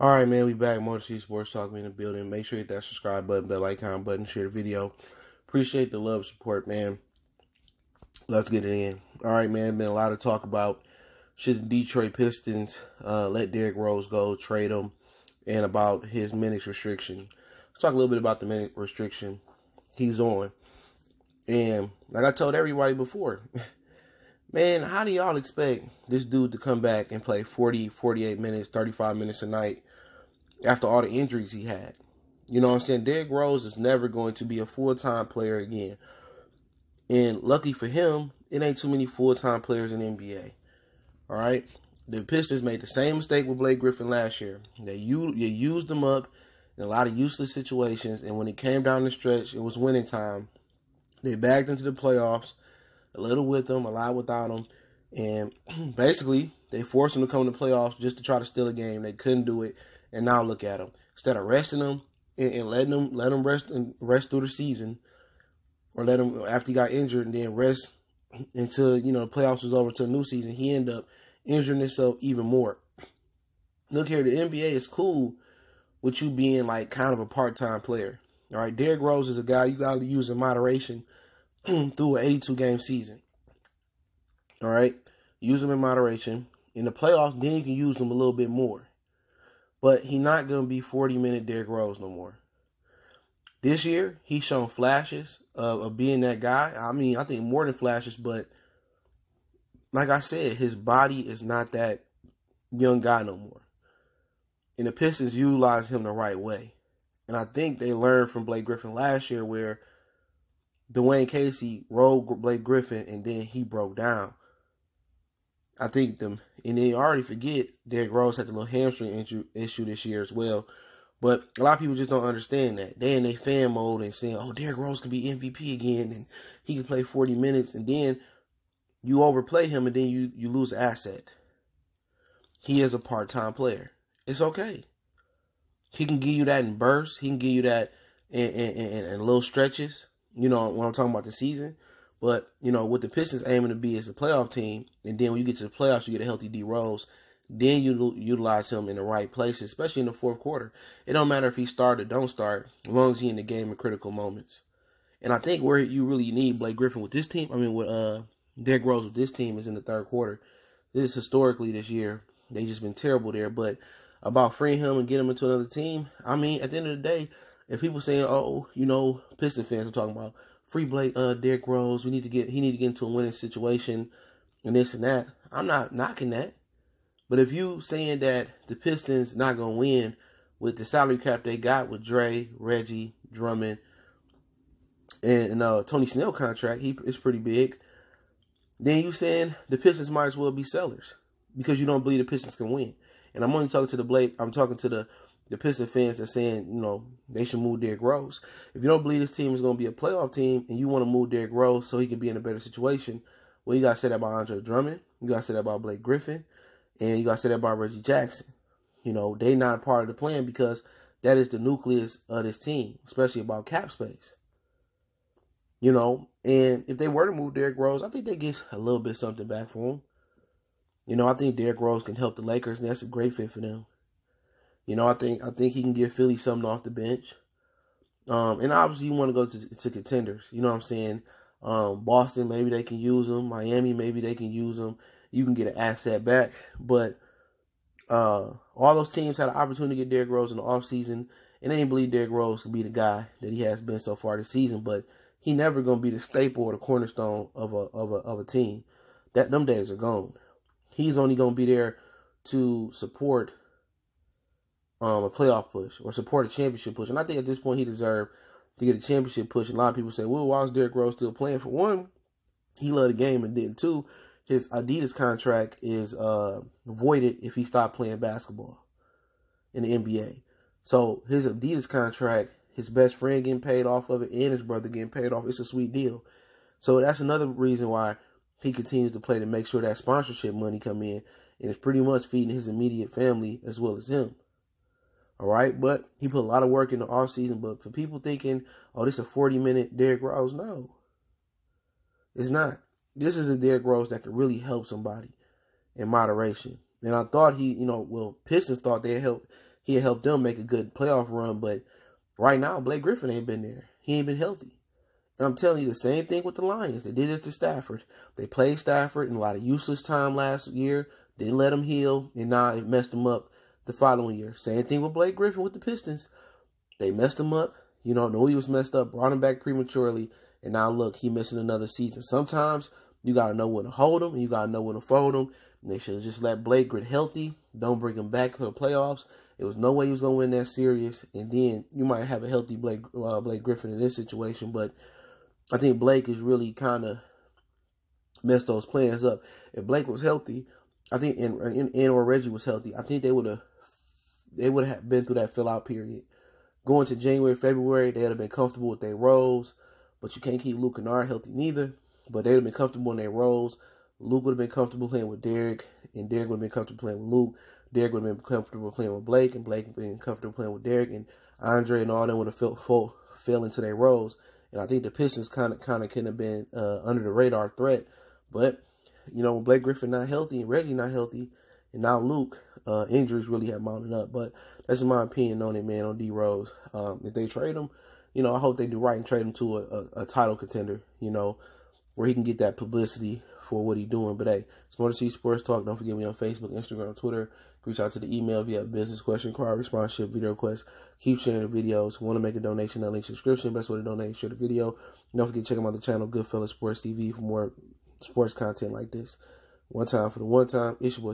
All right, man, we back. Motor City Sports Talk. We in the building. Make sure you hit that subscribe button, bell icon button, share the video. Appreciate the love, support, man. Let's get it in. All right, man. Been a lot of talk about should the Detroit Pistons let Derrick Rose go, trade him, and about his minutes restriction. Let's talk a little bit about the minute restriction he's on. And like I told everybody before, man, how do y'all expect this dude to come back and play 40, 48 minutes, 35 minutes a night after all the injuries he had? You know what I'm saying? Derrick Rose is never going to be a full-time player again. And lucky for him, it ain't too many full-time players in the NBA. All right? The Pistons made the same mistake with Blake Griffin last year. You used him up in a lot of useless situations, and when it came down the stretch, it was winning time. They bagged into the playoffs, a little with them, a lot without them, and basically they forced him to come to the playoffs just to try to steal a game. They couldn't do it, and now look at him. Instead of resting him and letting him rest through the season, or let him after he got injured and then rest until the playoffs was over to a new season, he ended up injuring himself even more. Look here, the NBA is cool with you being like kind of a part-time player. All right, Derrick Rose is a guy you got to use in moderation through an 82-game season. All right, use him in moderation. In the playoffs, then you can use him a little bit more. But he's not going to be 40-minute Derrick Rose no more. This year, he's shown flashes of being that guy. I mean, I think more than flashes, but like I said, his body is not that young guy no more. And the Pistons utilize him the right way. And I think they learned from Blake Griffin last year where Dwayne Casey rolled Blake Griffin and then he broke down. I think and they already forget Derrick Rose had the little hamstring issue this year as well. But a lot of people just don't understand that. They in their fan mode and saying, oh, Derrick Rose can be MVP again and he can play 40 minutes. And then you overplay him and then you lose an asset. He is a part-time player. It's okay. He can give you that in bursts. He can give you that in little stretches, when I'm talking about the season. But, what the Pistons aiming to be is a playoff team. And then when you get to the playoffs, you get a healthy D.Rose. Then you utilize him in the right places, especially in the fourth quarter. It don't matter if he start or don't start, as long as he's in the game in critical moments. And I think where you really need Blake Griffin with this team, with Derrick Rose with this team is in the third quarter. This is historically this year. They just been terrible there. But about freeing him and getting him into another team, at the end of the day, if people saying, Piston fans are talking about free Derrick Rose, he need to get into a winning situation and this and that. I'm not knocking that. But if you saying that the Pistons not going to win with the salary cap they got with Dre, Reggie, Drummond, and Tony Snell contract, it's pretty big, then you saying the Pistons might as well be sellers because you don't believe the Pistons can win. And I'm only talking to the Pistons fans that saying, they should move Derrick Rose. If you don't believe this team is going to be a playoff team and you want to move Derrick Rose so he can be in a better situation, well, you got to say that about Andre Drummond. You got to say that about Blake Griffin. And you got to say that about Reggie Jackson. They not a part of the plan because that is the nucleus of this team, especially about cap space. And if they were to move Derrick Rose, I think they get a little bit something back for him. I think Derrick Rose can help the Lakers, and that's a great fit for them. I think he can give Philly something off the bench. And obviously you want to go to contenders. You know what I'm saying? Boston, maybe they can use him. Miami, maybe they can use him. You can get an asset back. But all those teams had an opportunity to get Derrick Rose in the offseason, and they didn't believe Derrick Rose could be the guy that he has been so far this season. But he never going to be the staple or the cornerstone of a team. Them days are gone. He's only going to be there to support a playoff push or support a championship push. And I think at this point he deserved to get a championship push. And a lot of people say, well, why is Derrick Rose still playing? For one, he loved the game, and then two, his Adidas contract is voided if he stopped playing basketball in the NBA. So his Adidas contract, his best friend getting paid off of it and his brother getting paid off. It's a sweet deal. So that's another reason why he continues to play, to make sure that sponsorship money come in, and it's pretty much feeding his immediate family as well as him. All right, but he put a lot of work in the offseason. But for people thinking, oh, this is a 40-minute Derrick Rose, no, it's not. This is a Derrick Rose that could really help somebody in moderation. And I thought Pistons thought they'd help he had helped them make a good playoff run. But right now, Blake Griffin ain't been there. He ain't been healthy. And I'm telling you the same thing with the Lions. They did it to Stafford. They played Stafford in a lot of useless time last year. Didn't let him heal, and now it messed him up the following year. Same thing with Blake Griffin with the Pistons. They messed him up. Know he was messed up, brought him back prematurely, and now look, he missing another season. Sometimes you got to know when to hold him, and you got to know when to fold him. And they should have just let Blake get healthy. Don't bring him back for the playoffs. There was no way he was going to win that series, and then you might have a healthy Blake Griffin in this situation, but I think Blake has really kind of messed those plans up. If Blake was healthy, I think, or Reggie was healthy, I think they would have been through that fill-out period. Going to January, February, they would have been comfortable with their roles, but you can't keep Luke and Kennard healthy neither. But they would have been comfortable in their roles. Luke would have been comfortable playing with Derrick, and Derrick would have been comfortable playing with Luke. Derrick would have been comfortable playing with Blake, and Blake would have been comfortable playing with Derrick, and Andre and all them would have fell into their roles. And I think the Pistons kind of could have been under the radar threat. But when Blake Griffin not healthy and Reggie not healthy, and now Luke, injuries really have mounted up. But that's my opinion on it, man, on D.Rose. If they trade him, I hope they do right and trade him to a title contender, where he can get that publicity for what he's doing. But hey, it's more to see sports talk. Don't forget me on Facebook, Instagram, Twitter. Reach out to the email if you have business question, card, response, video requests. Keep sharing the videos. Want to make a donation, that link subscription. Best way to donate, share the video. Don't forget to check out the channel, Goodfellas Sports TV, for more sports content like this. One time for the one time. It's your boy.